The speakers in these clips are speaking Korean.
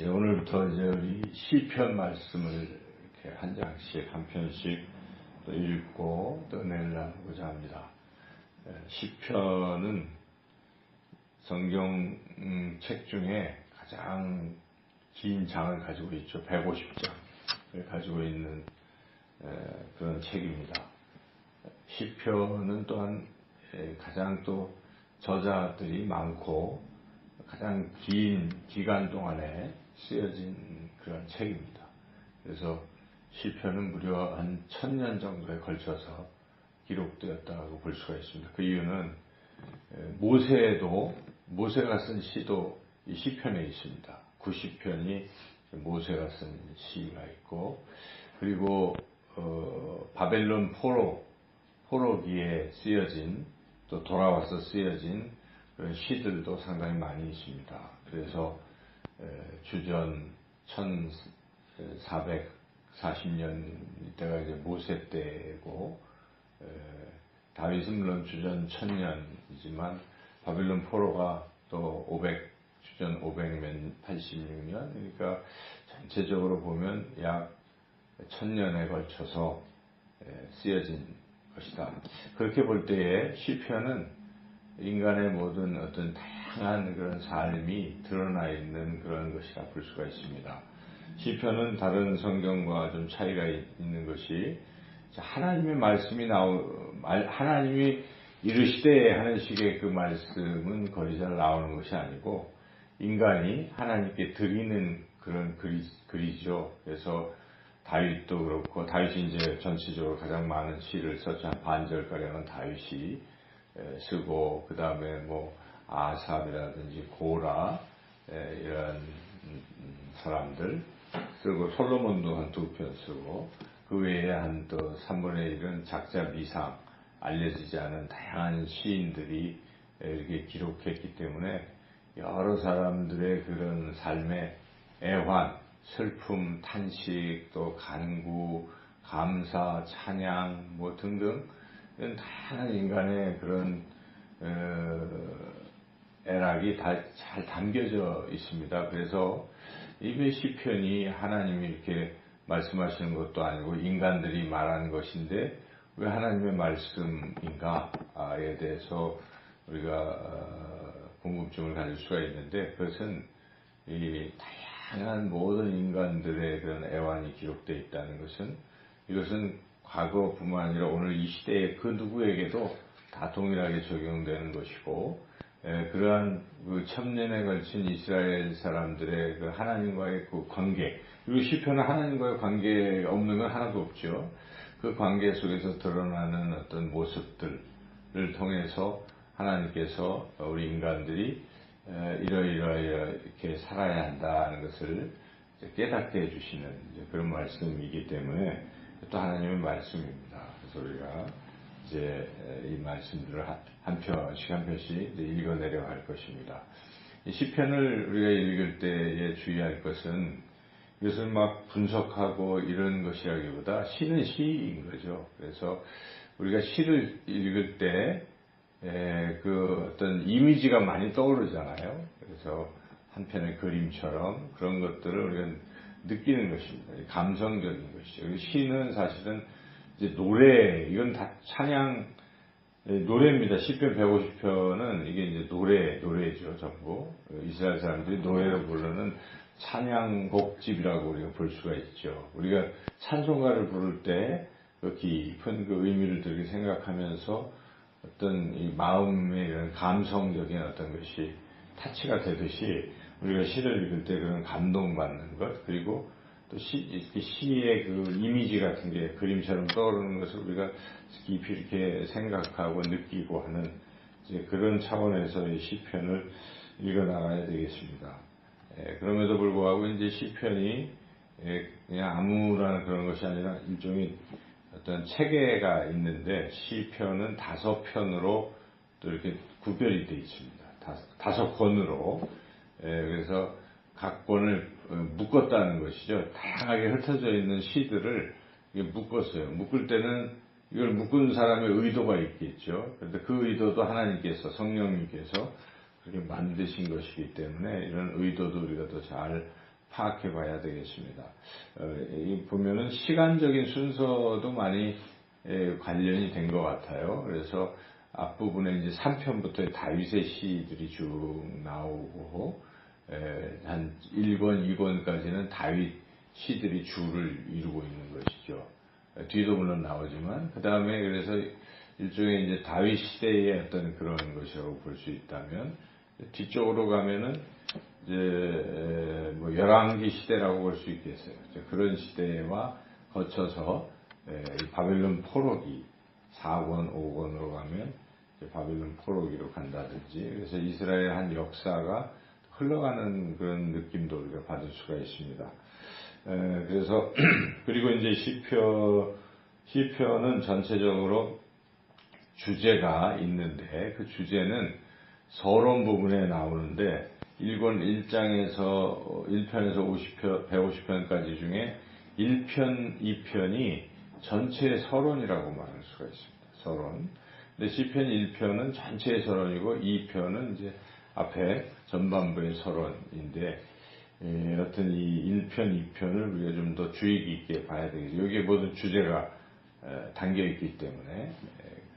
오늘부터 이제 우리 시편 말씀을 이렇게 한 장씩, 한 편씩 또 읽고 또 은혜를 나누고자 합니다. 시편은 성경 책 중에 가장 긴 장을 가지고 있죠. 150장을 가지고 있는 그런 책입니다. 시편은 또한 가장 또 저자들이 많고 가장 긴 기간 동안에 쓰여진 그런 책입니다. 그래서 시편은 무려 한 1000년 정도에 걸쳐서 기록되었다고 볼 수가 있습니다. 그 이유는 모세가 쓴 시도 이 시편에 있습니다. 90편이 모세가 쓴 시가 있고, 그리고 바벨론 포로기에 쓰여진, 또 돌아와서 쓰여진 그런 시들도 상당히 많이 있습니다. 그래서 주전 1440년 이때가 이제 모세 때고, 다윗은 물론 주전 1000년이지만 바벨론 포로가 또 주전 586년, 그러니까 전체적으로 보면 약 1000년에 걸쳐서 쓰여진 것이다. 그렇게 볼 때에 시편은 인간의 모든 어떤 다양한 그런 삶이 드러나 있는 그런 것이라 볼 수가 있습니다. 시편은 다른 성경과 좀 차이가 있는 것이, 하나님의 말씀이 하나님이 이르시되 하는 식의 그 말씀은 거의 잘 나오는 것이 아니고, 인간이 하나님께 드리는 그런 글이죠. 그래서 다윗도 그렇고, 다윗이 이제 전체적으로 가장 많은 시를 썼죠. 한 반절가량은 다윗이 쓰고, 그 다음에 아삽이라든지 고라, 이런 사람들 쓰고, 솔로몬도 한 2편 쓰고, 그 외에 한 또 3분의 1은 작자 미상, 알려지지 않은 다양한 시인들이 이렇게 기록했기 때문에 여러 사람들의 그런 삶의 애환, 슬픔, 탄식, 또 간구, 감사, 찬양 등등 이런 다양한 인간의 그런 애락이 다 잘 담겨져 있습니다. 그래서 이 시편이 하나님이 이렇게 말씀하시는 것도 아니고 인간들이 말하는 것인데 왜 하나님의 말씀인가에 대해서 우리가 궁금증을 가질 수가 있는데, 그것은 이 다양한 모든 인간들의 그런 애환이 기록되어 있다는 것은, 이것은 과거뿐만 아니라 오늘 이 시대의 그 누구에게도 다 동일하게 적용되는 것이고, 그러한 그 1000년에 걸친 이스라엘 사람들의 그 하나님과의 그 관계, 그리고 시편은 하나님과의 관계 없는 건 하나도 없죠. 그 관계 속에서 드러나는 어떤 모습들을 통해서 하나님께서 우리 인간들이 이렇게 살아야 한다는 것을 깨닫게 해주시는 그런 말씀이기 때문에 또 하나님의 말씀입니다. 그래서 우리가 이제 이 말씀들을 한 편씩 읽어내려 할 것입니다. 이 시편을 우리가 읽을 때에 주의할 것은, 이것을 막 분석하고 이런 것이라기보다 시는 시인 거죠. 그래서 우리가 시를 읽을 때 그 어떤 이미지가 많이 떠오르잖아요. 그래서 한 편의 그림처럼 그런 것들을 우리가 느끼는 것입니다. 감성적인 것이죠. 시는 사실은 이제 이건 다 찬양 노래입니다. 시편 150편은 이게 이제 노래죠, 전부. 이스라엘 사람들이 노래로 부르는 찬양곡집이라고 우리가 볼 수가 있죠. 우리가 찬송가를 부를 때 그 깊은 그 의미를 들게 생각하면서 어떤 이 마음의 이런 감성적인 어떤 것이 타치가 되듯이, 우리가 시를 읽을 때 그런 감동받는 것, 그리고 또 시의 그 이미지 같은 게 그림처럼 떠오르는 것을 우리가 깊이 이렇게 생각하고 느끼고 하는 이제 그런 차원에서 이 시편을 읽어나가야 되겠습니다. 그럼에도 불구하고 이제 시편이 그냥 아무런 그런 것이 아니라 일종의 어떤 체계가 있는데, 시편은 5편으로 또 이렇게 구별이 되어 있습니다. 5권으로. 그래서 각 권을 묶었다는 것이죠. 다양하게 흩어져 있는 시들을 묶었어요. 묶을 때는 이걸 묶은 사람의 의도가 있겠죠. 그런데 그 의도도 하나님께서, 성령님께서 그렇게 만드신 것이기 때문에 이런 의도도 우리가 더 잘 파악해 봐야 되겠습니다. 보면은 시간적인 순서도 많이 관련이 된 것 같아요. 그래서 앞부분에 이제 3편부터 다윗의 시들이 쭉 나오고, 한 1권, 2권까지는 다윗 시들이 주를 이루고 있는 것이죠. 뒤도 물론 나오지만, 그 다음에 그래서 일종의 이제 다윗 시대의 어떤 그런 것이라고 볼 수 있다면, 뒤쪽으로 가면은 이제 뭐 열왕기 시대라고 볼 수 있겠어요. 그런 시대와 거쳐서 바벨론 포로기 4권, 5권으로 가면 바벨론 포로기로 간다든지, 그래서 이스라엘 한 역사가 흘러가는 그런 느낌도 우리가 받을 수가 있습니다. 그래서 그리고 이제 시편은 전체적으로 주제가 있는데, 그 주제는 서론 부분에 나오는데 1권 1장에서 1편에서 150편까지 중에 1편, 2편이 전체의 서론이라고 말할 수가 있습니다. 서론. 근데 시편 1편은 전체의 서론이고 2편은 이제 앞에 전반부의 서론인데, 여튼 이 1편, 2편을 우리가 좀 더 주의 깊게 봐야 되겠죠. 여기에 모든 주제가 담겨 있기 때문에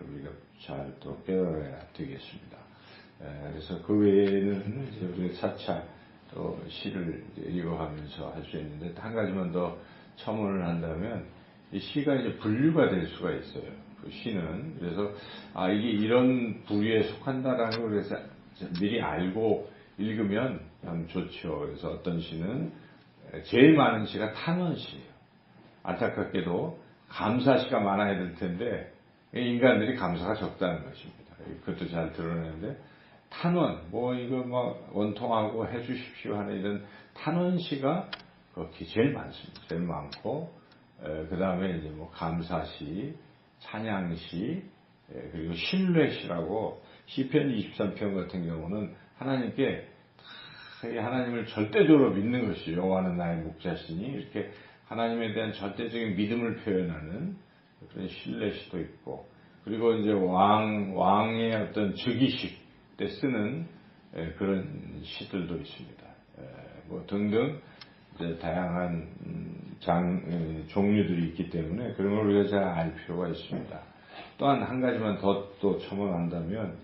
우리가 잘 또 깨달아야 되겠습니다. 그래서 그 외에는 이제 우리가 차차 또 시를 읽어가면서 할 수 있는데, 한 가지만 더 첨언을 한다면, 이 시가 이제 분류가 될 수가 있어요. 그 시는. 그래서 이게 이런 부류에 속한다라는 걸 그래서 미리 알고 읽으면 참 좋죠. 그래서 어떤 시는 제일 많은 시가 탄원시예요. 안타깝게도 감사시가 많아야 될 텐데 인간들이 감사가 적다는 것입니다. 그것도 잘 드러내는데, 탄원, 이거 원통하고 해주십시오 하는 이런 탄원시가 그렇게 제일 많습니다. 제일 많고, 그 다음에 이제 감사시, 찬양시, 그리고 신뢰시라고 시편 23편 같은 경우는 하나님께 하나님을 절대적으로 믿는 것이 여호와는 나의 목자시니, 이렇게 하나님에 대한 절대적인 믿음을 표현하는 그런 신뢰시도 있고, 그리고 이제 왕의 어떤 즉위식 때 쓰는 그런 시들도 있습니다. 등등 이제 다양한 종류들이 있기 때문에 그런 걸 우리가 잘 알 필요가 있습니다. 또한 한 가지만 더 또 첨언한다면,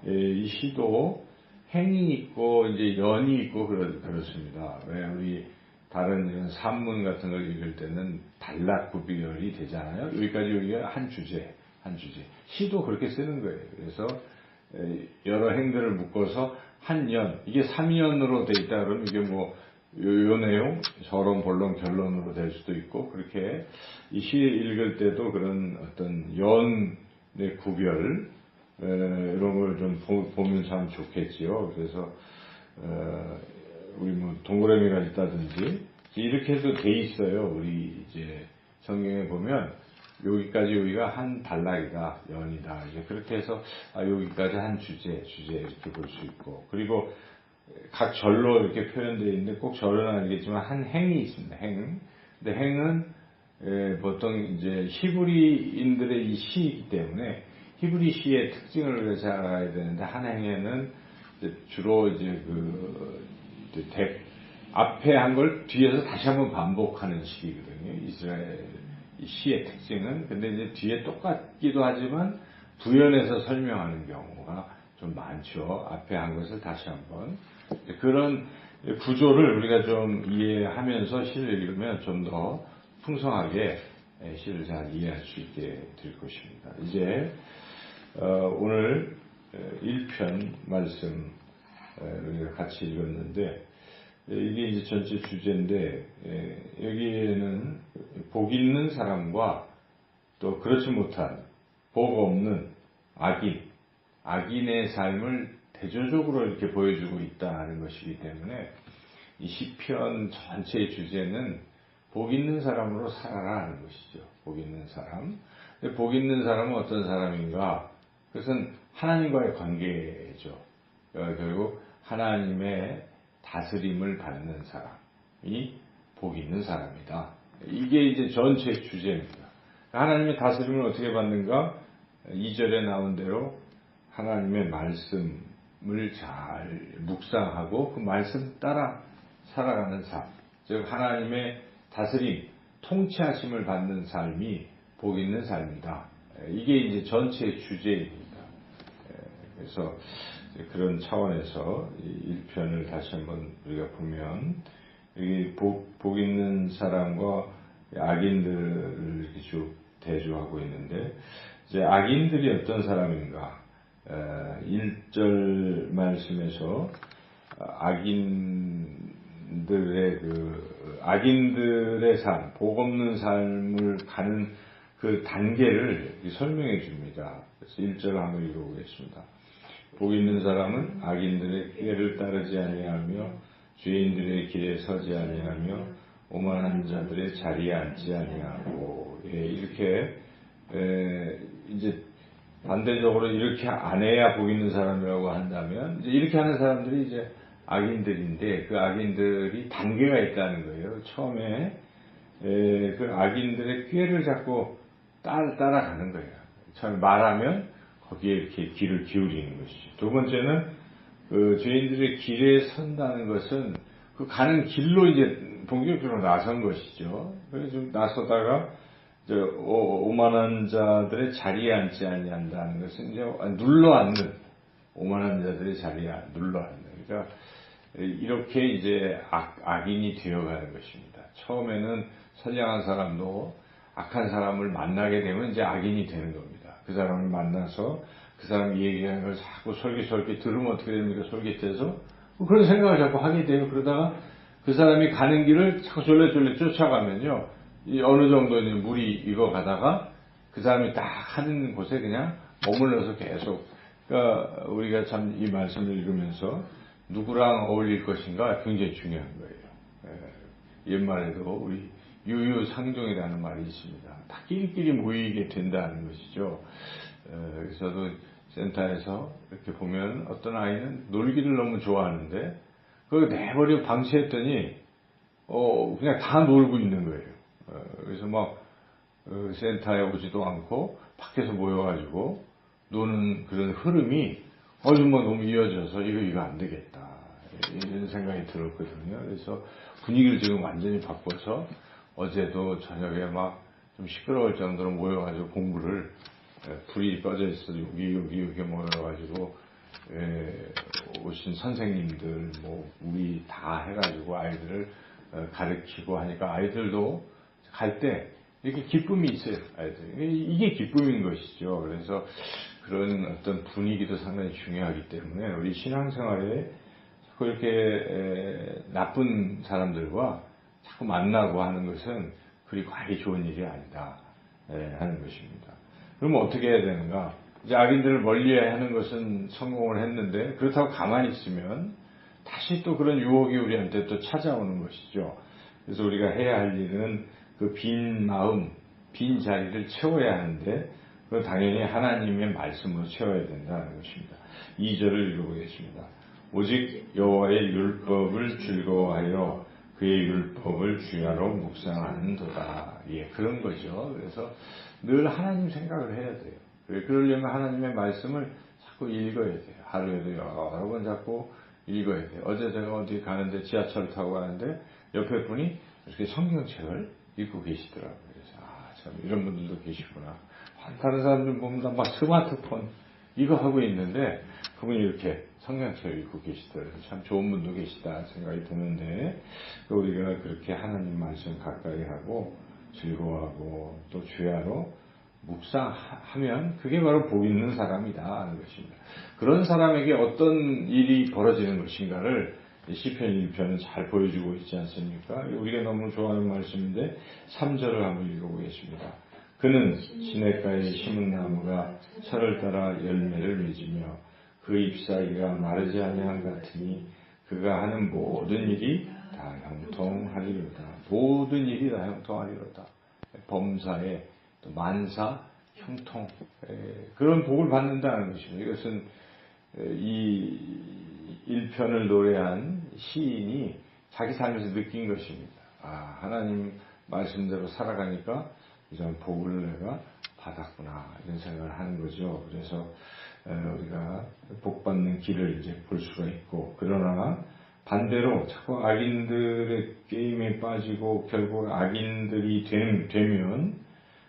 이 시도 행이 있고 이제 연이 있고 그렇습니다. 왜 우리 다른 이런 산문 같은 걸 읽을 때는 단락 구비열이 되잖아요. 여기까지 여기가 한 주제. 시도 그렇게 쓰는 거예요. 그래서 여러 행들을 묶어서 한 연, 이게 3연으로 돼 있다 그러면 이게 요 내용, 서론, 본론, 결론으로 될 수도 있고, 그렇게 이 시 읽을 때도 그런 어떤 연의 구별, 이런 걸 좀 보면 참 좋겠지요. 그래서, 우리 동그라미가 있다든지, 이렇게 해도 돼 있어요. 우리 이제 성경에 보면, 여기가 한 단락이다, 연이다. 이제 그렇게 해서, 여기까지 한 주제 이렇게 볼 수 있고, 그리고 각 절로 이렇게 표현되어 있는데, 꼭 절은 아니겠지만, 한 행이 있습니다. 행. 근데 행은, 보통 이제 히브리인들의 이 시이기 때문에, 히브리 시의 특징을 우리가 잘 알아야 되는데, 한 행에는 주로 이제 앞에 한 걸 뒤에서 다시 한번 반복하는 식이거든요. 이스라엘 이 시의 특징은. 근데 이제 뒤에 똑같기도 하지만 부연해서 설명하는 경우가 좀 많죠. 앞에 한 것을 다시 한번. 그런 구조를 우리가 좀 이해하면서 시를 읽으면 좀 더 풍성하게 시를 잘 이해할 수 있게 될 것입니다. 이제 오늘 1편 말씀 우리가 같이 읽었는데, 이게 이제 전체 주제인데, 여기에는 복 있는 사람과 또 그렇지 못한 복 없는 악인의 삶을 대조적으로 이렇게 보여주고 있다는 것이기 때문에, 이 시편 전체의 주제는 복 있는 사람으로 살아라 하는 것이죠. 복 있는 사람. 복 있는 사람은 어떤 사람인가? 그것은 하나님과의 관계죠. 결국 하나님의 다스림을 받는 사람이 복 있는 사람이다. 이게 이제 전체 주제입니다. 하나님의 다스림을 어떻게 받는가? 2절에 나온 대로 하나님의 말씀을 잘 묵상하고 그 말씀 따라 살아가는 삶. 즉 하나님의 다스림, 통치하심을 받는 삶이 복 있는 삶이다. 이게 이제 전체의 주제입니다. 그래서 그런 차원에서 이 1편을 다시 한번 우리가 보면 여기 복 있는 사람과 악인들을 이렇게 쭉 대조하고 있는데, 이제 악인들이 어떤 사람인가? 1절 말씀에서 악인들의 삶, 복 없는 삶을 가는 그 단계를 설명해 줍니다. 그래서 1절을 한번 읽어보겠습니다. 복 있는 사람은 악인들의 꾀를 따르지 아니하며 죄인들의 길에 서지 아니하며 오만한 자들의 자리에 앉지 아니하고, 이렇게 이제 반대적으로 이렇게 안 해야 복 있는 사람이라고 한다면, 이제 이렇게 하는 사람들이 이제 악인들인데, 그 악인들이 단계가 있다는 거예요. 처음에 그 악인들의 꾀를 자꾸 따라가는 거예요. 처음에 말하면 거기에 이렇게 귀를 기울이는 것이죠. 두 번째는 그 죄인들의 길에 선다는 것은 그 가는 길로 이제 본격적으로 나선 것이죠. 그래서 좀 나서다가 오만한 자들의 자리에 앉지 아니한다는 것은 이제 눌러앉는, 오만한 자들의 자리에 눌러앉는. 그러니까 이렇게 이제 악인이 되어가는 것입니다. 처음에는 선량한 사람도 악한 사람을 만나게 되면 이제 악인이 되는 겁니다. 그 사람을 만나서 그 사람이 얘기하는 걸 자꾸 솔깃솔깃 들으면 어떻게 됩니까? 솔깃해서 그런 생각을 자꾸 하게 돼요. 그러다가 그 사람이 가는 길을 자꾸 졸래졸래 쫓아가면요, 어느 정도 이제 물이 익어가다가 그 사람이 딱 하는 곳에 그냥 머물러서 계속, 그러니까 우리가 참 이 말씀을 읽으면서 누구랑 어울릴 것인가 굉장히 중요한 거예요. 옛말에도 우리 유유상종이라는 말이 있습니다. 다 끼리끼리 모이게 된다는 것이죠. 저도 센터에서 이렇게 보면 어떤 아이는 놀기를 너무 좋아하는데 그걸 내버려 방치했더니 그냥 다 놀고 있는 거예요. 그래서 막 센터에 오지도 않고 밖에서 모여가지고 노는 그런 흐름이 너무 이어져서 이거 안 되겠다, 이런 생각이 들었거든요. 그래서 분위기를 지금 완전히 바꿔서 어제도 저녁에 막 좀 시끄러울 정도로 모여가지고 공부를, 불이 꺼져 있어도 여기 모여가지고 오신 선생님들 우리 다 해가지고 아이들을 가르치고 하니까 아이들도 갈 때 이렇게 기쁨이 있어요. 아이들, 이게 기쁨인 것이죠. 그래서 그런 어떤 분위기도 상당히 중요하기 때문에 우리 신앙생활에 자꾸 이렇게 나쁜 사람들과 자꾸 만나고 하는 것은 그리 과히 좋은 일이 아니다 하는 것입니다. 그러면 어떻게 해야 되는가? 이제 악인들을 멀리해야 하는 것은 성공을 했는데, 그렇다고 가만히 있으면 다시 또 그런 유혹이 우리한테 또 찾아오는 것이죠. 그래서 우리가 해야 할 일은 그 빈 마음, 빈 자리를 채워야 하는데, 그건 당연히 하나님의 말씀으로 채워야 된다는 것입니다. 2절을 읽어보겠습니다. 오직 여호와의 율법을 즐거워하여 그의 율법을 주야로 묵상하는도다. 그런 거죠. 그래서 늘 하나님 생각을 해야 돼요. 그러려면 하나님의 말씀을 자꾸 읽어야 돼요. 하루에도 여러 번 자꾸 읽어야 돼요. 어제 제가 어디 가는데 지하철 타고 가는데 옆에 분이 이렇게 성경책을 읽고 계시더라고요. 그래서 참 이런 분들도 계시구나. 다른 사람들 보면 막 스마트폰 이거 하고 있는데 그분이 이렇게 성경책을 읽고 계시더라고요. 참 좋은 분도 계시다 생각이 드는데, 우리가 그렇게 하나님 말씀 가까이 하고 즐거워하고 또 주야로 묵상하면 그게 바로 복 있는 사람이다 하는 것입니다. 그런 사람에게 어떤 일이 벌어지는 것인가를 시편 1편은 잘 보여주고 있지 않습니까? 우리가 너무 좋아하는 말씀인데 3절을 한번 읽어보겠습니다. 그는 시냇가에 심은 나무가 철을 따라 열매를 맺으며 그 잎사귀가 마르지 아니한 같으니 그가 하는 모든 일이 다 형통하리로다. 모든 일이 다 형통하리로다. 범사에 또 만사 형통, 그런 복을 받는다는 것입니다. 이것은 이 1편을 노래한 시인이 자기 삶에서 느낀 것입니다. 하나님 말씀대로 살아가니까 이런 복을 내가 받았구나, 이런 생각을 하는 거죠. 그래서 우리가 복 받는 길을 이제 볼 수가 있고, 그러나 반대로 자꾸 악인들의 게임에 빠지고 결국 악인들이 되면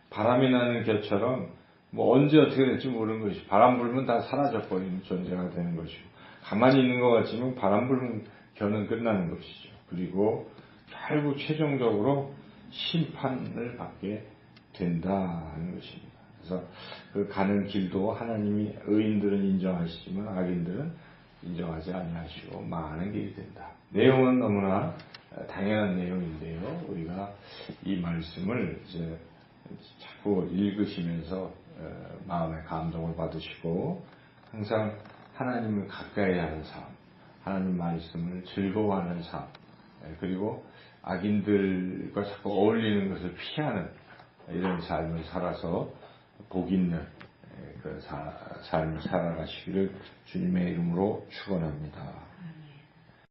바람이 나는 겨처럼 뭐 언제 어떻게 될지 모르는 것이 바람 불면 다 사라져버리는 존재가 되는 것이고 가만히 있는 것 같지만 바람 불면 겨는 끝나는 것이죠. 그리고 결국 최종적으로 심판을 받게 된다는 것입니다. 그래서 그 가는 길도 하나님이 의인들은 인정하시지만 악인들은 인정하지 아니하시고 망하는 길이 된다. 내용은 너무나 당연한 내용인데요. 우리가 이 말씀을 이제 자꾸 읽으시면서 마음의 감동을 받으시고 항상 하나님을 가까이 하는 삶, 하나님 말씀을 즐거워하는 삶, 그리고 악인들과 자꾸 어울리는 것을 피하는 이런 삶을 살아서 복 있는 그 삶을 살아가시기를 주님의 이름으로 축원합니다.